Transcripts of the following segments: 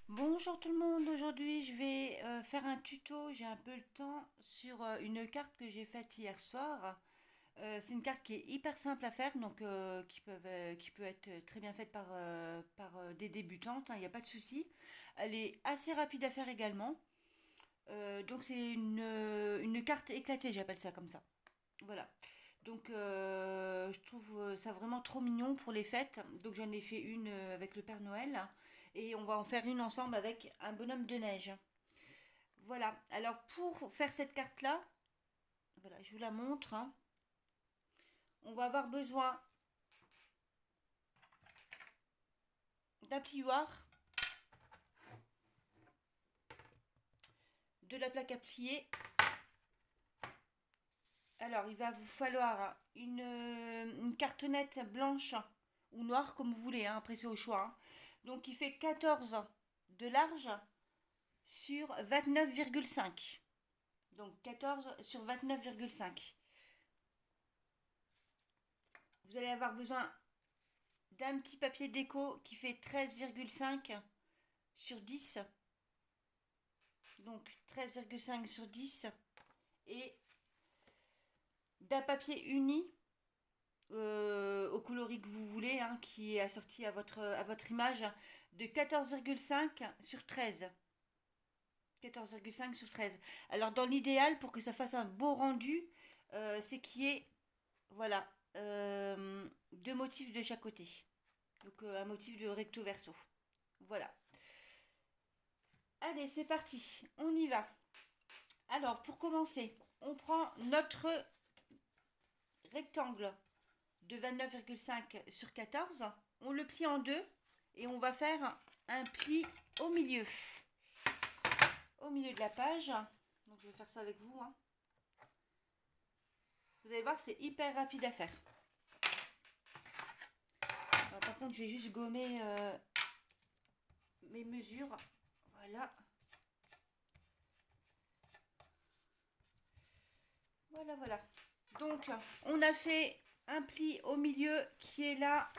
Bonjour tout le monde, aujourd'hui je vais faire un tuto, j'ai un peu le temps, sur une carte que j'ai faite hier soir. C'est une carte qui est hyper simple à faire, donc qui peut être très bien faite par des débutantes, il n'y a pas de souci. Elle est assez rapide à faire également. Donc c'est une carte éclatée, j'appelle ça comme ça. Voilà. Donc je trouve ça vraiment trop mignon pour les fêtes. Donc j'en ai fait une avec le Père Noël et on va en faire une ensemble avec un bonhomme de neige. Voilà. Alors pour faire cette carte-là, voilà, je vous la montre, hein. On va avoir besoin d'un plioir, de la plaque à plier. Alors il va vous falloir une cartonnette blanche ou noire comme vous voulez, hein. Après c'est au choix, hein. Donc il fait 14 de large sur 29,5. Donc 14 sur 29,5. Vous allez avoir besoin d'un petit papier déco qui fait 13,5 sur 10. Donc 13,5 sur 10. Et d'un papier uni au coloris que vous voulez, hein, qui est assorti à votre image, de 14,5 sur 13. 14,5 sur 13. Alors dans l'idéal, pour que ça fasse un beau rendu, c'est qu'il y ait, voilà, deux motifs de chaque côté. Donc un motif de recto verso. Voilà. Allez, c'est parti. On y va. Alors, pour commencer, on prend notre rectangle de 29,5 sur 14. On le plie en deux et on va faire un pli au milieu. Au milieu de la page. Donc je vais faire ça avec vous, hein. Vous allez voir, c'est hyper rapide à faire. Alors, par contre, je vais juste gommer mes mesures. Voilà. Voilà, voilà. Donc, on a fait un pli au milieu qui est là.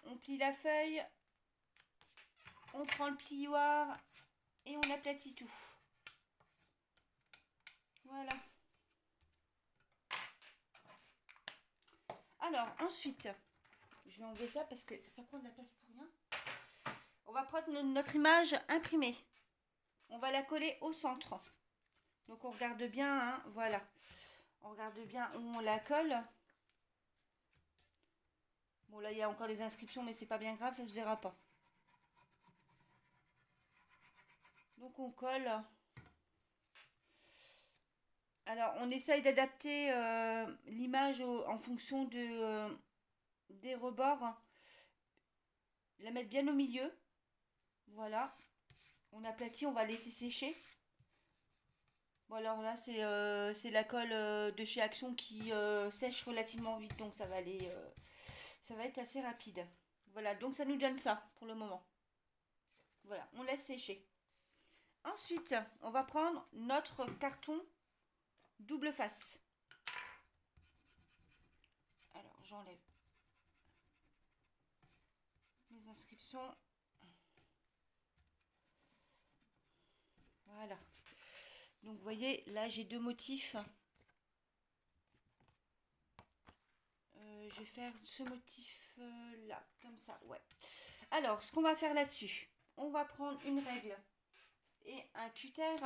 On plie la feuille. On prend le plioir et on aplatit tout. Voilà. Alors, ensuite, je vais enlever ça parce que ça prend de la place pour rien. On va prendre notre image imprimée. On va la coller au centre. Donc, on regarde bien, hein, voilà. On regarde bien où on la colle. Bon, là, il y a encore des inscriptions, mais c'est pas bien grave, ça se verra pas. Donc, on colle. Alors, on essaye d'adapter l'image en fonction des rebords. La mettre bien au milieu. Voilà. On aplatit, on va laisser sécher. Bon, alors là, c'est la colle de chez Action qui sèche relativement vite, donc ça va être assez rapide. Voilà, donc ça nous donne ça pour le moment. Voilà, on laisse sécher. Ensuite, on va prendre notre carton double face. Alors, j'enlève mes inscriptions. Voilà. Donc, vous voyez, là, j'ai deux motifs. Je vais faire ce motif là, comme ça, ouais. Alors, ce qu'on va faire là-dessus, on va prendre une règle et un cutter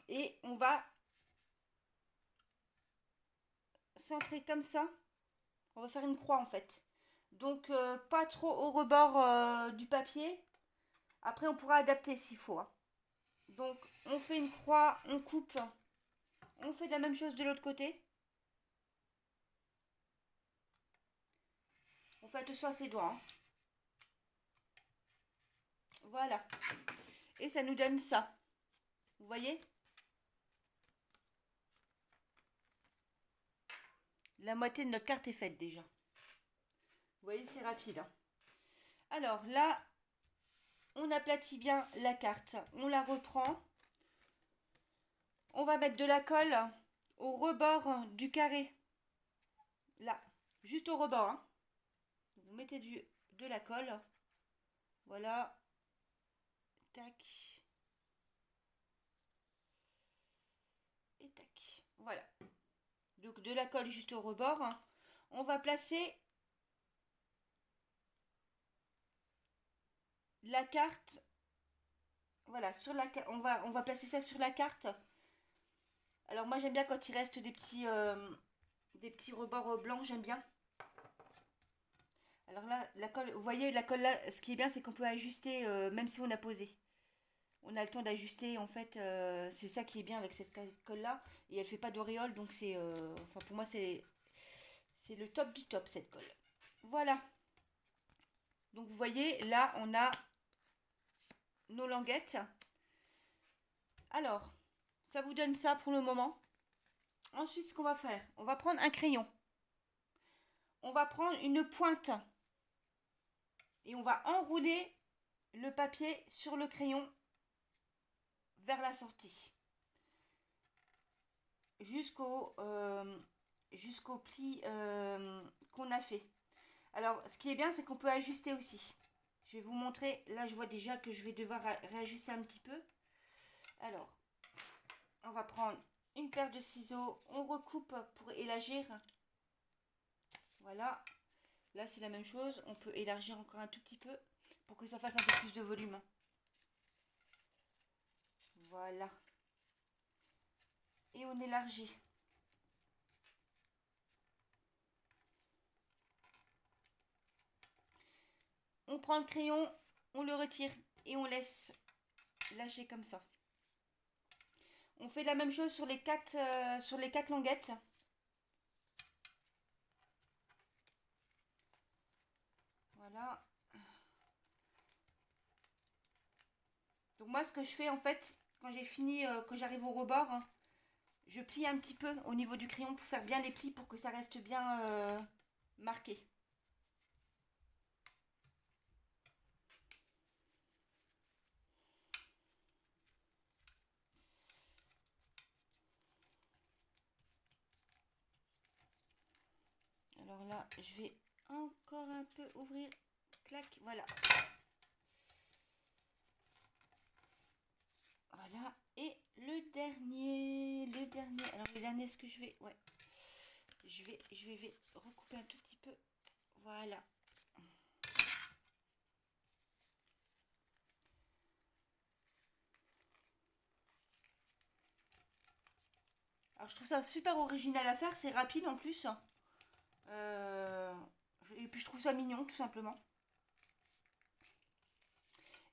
et on va centrer comme ça. On va faire une croix en fait. Donc, pas trop au rebord du papier. Après, on pourra adapter s'il faut, hein. Donc, on fait une croix, on coupe. On fait de la même chose de l'autre côté. On fait attention à ses doigts, hein. Voilà. Et ça nous donne ça. Vous voyez? La moitié de notre carte est faite déjà. Vous voyez, c'est rapide, hein. Alors là, on aplatit bien la carte. On la reprend. On va mettre de la colle au rebord du carré. Là, juste au rebord, hein. Vous mettez de la colle. Voilà. tac, et tac. Voilà. Donc de la colle juste au rebord. On va placer la carte. Voilà, sur la on va placer ça sur la carte. Alors moi j'aime bien quand il reste des petits rebords blancs, j'aime bien. Alors là, la colle, vous voyez, la colle là, ce qui est bien, c'est qu'on peut ajuster même si on a posé. On a le temps d'ajuster, en fait, c'est ça qui est bien avec cette colle là. Et elle fait pas d'auréole, donc c'est, enfin pour moi c'est le top du top cette colle. Voilà. Donc vous voyez, là on a nos languettes. Alors, ça vous donne ça pour le moment. Ensuite, ce qu'on va faire, on va prendre un crayon. On va prendre une pointe et on va enrouler le papier sur le crayon vers la sortie jusqu'au pli qu'on a fait. Alors, ce qui est bien, c'est qu'on peut ajuster aussi. Je vais vous montrer. Là, je vois déjà que je vais devoir réajuster un petit peu. Alors, on va prendre une paire de ciseaux. On recoupe pour élargir. Voilà. Là, c'est la même chose. On peut élargir encore un tout petit peu pour que ça fasse un peu plus de volume. Voilà. Et on élargit. On prend le crayon, on le retire et on laisse lâcher comme ça. On fait la même chose sur sur les quatre languettes. Voilà. Donc moi, ce que je fais en fait, quand j'ai fini, quand j'arrive au rebord, hein, je plie un petit peu au niveau du crayon pour faire bien les plis pour que ça reste bien marqué. Alors là, je vais encore un peu ouvrir. Clac, voilà. Voilà. Et le dernier. Le dernier. Alors le dernier, est-ce que je vais. Ouais. Je vais recouper un tout petit peu. Voilà. Alors je trouve ça super original à faire, c'est rapide en plus. Euh, et puis je trouve ça mignon tout simplement.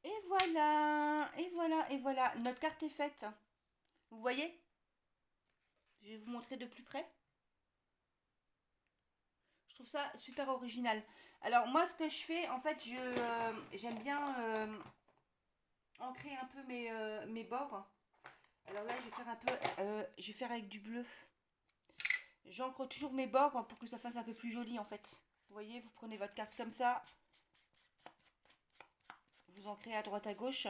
Et voilà, et voilà, et voilà, notre carte est faite. Vous voyez? Je vais vous montrer de plus près. Je trouve ça super original. Alors moi ce que je fais, en fait, j'aime bien ancrer un peu mes bords. Alors là je vais faire un peu, je vais faire avec du bleu. J'encre toujours mes bords pour que ça fasse un peu plus joli en fait. Vous voyez, vous prenez votre carte comme ça, vous ancrez à droite à gauche.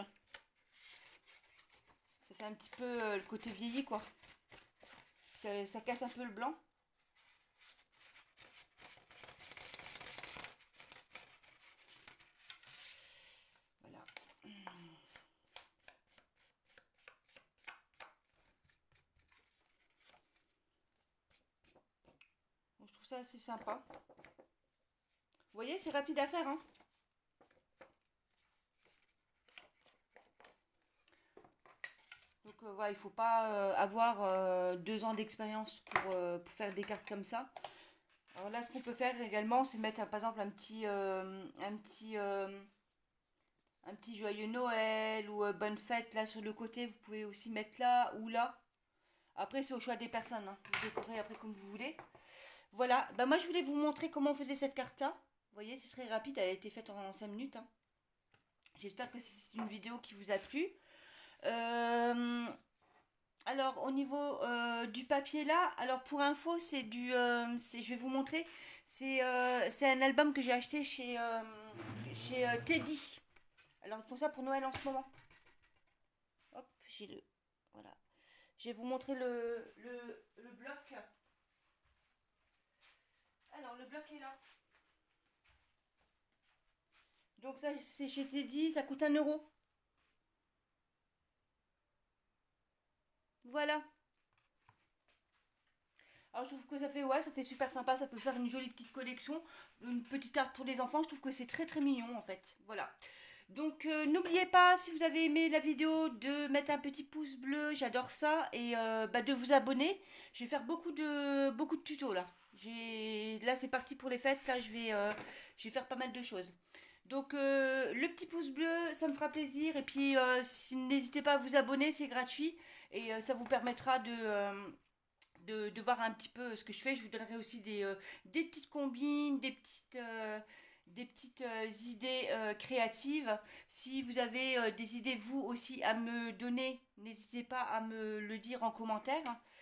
Ça fait un petit peu le côté vieilli quoi. Ça casse un peu le blanc. Voilà. Donc, je trouve ça assez sympa. Vous voyez, c'est rapide à faire, hein. Donc voilà, il ne faut pas avoir 2 ans d'expérience pour faire des cartes comme ça. Alors là, ce qu'on peut faire également, c'est mettre par exemple un petit joyeux Noël ou bonne fête là sur le côté. Vous pouvez aussi mettre là ou là. Après, c'est au choix des personnes, hein. Vous décorez après comme vous voulez. Voilà, bah moi je voulais vous montrer comment on faisait cette carte là. Vous voyez, c'est très rapide, elle a été faite en 5 minutes, hein. J'espère que c'est une vidéo qui vous a plu. Euh, alors au niveau du papier là, alors pour info, je vais vous montrer, c'est un album que j'ai acheté chez Teddy. Alors ils font ça pour Noël en ce moment. Hop, voilà. Je vais vous montrer le bloc. Alors le bloc est là. Donc ça c'est chez Teddy, ça coûte 1 euro. Voilà. Alors je trouve que ça fait, ouais, ça fait super sympa, ça peut faire une jolie petite collection, une petite carte pour les enfants, je trouve que c'est très très mignon en fait. Voilà. Donc n'oubliez pas, si vous avez aimé la vidéo, de mettre un petit pouce bleu, j'adore ça, et bah, de vous abonner. Je vais faire beaucoup de tutos là. Là c'est parti pour les fêtes, là je vais faire pas mal de choses. Donc le petit pouce bleu, ça me fera plaisir, et puis n'hésitez pas à vous abonner, c'est gratuit, et ça vous permettra de voir un petit peu ce que je fais. Je vous donnerai aussi des petites combines, des petites idées créatives. Si vous avez des idées vous aussi à me donner, n'hésitez pas à me le dire en commentaire.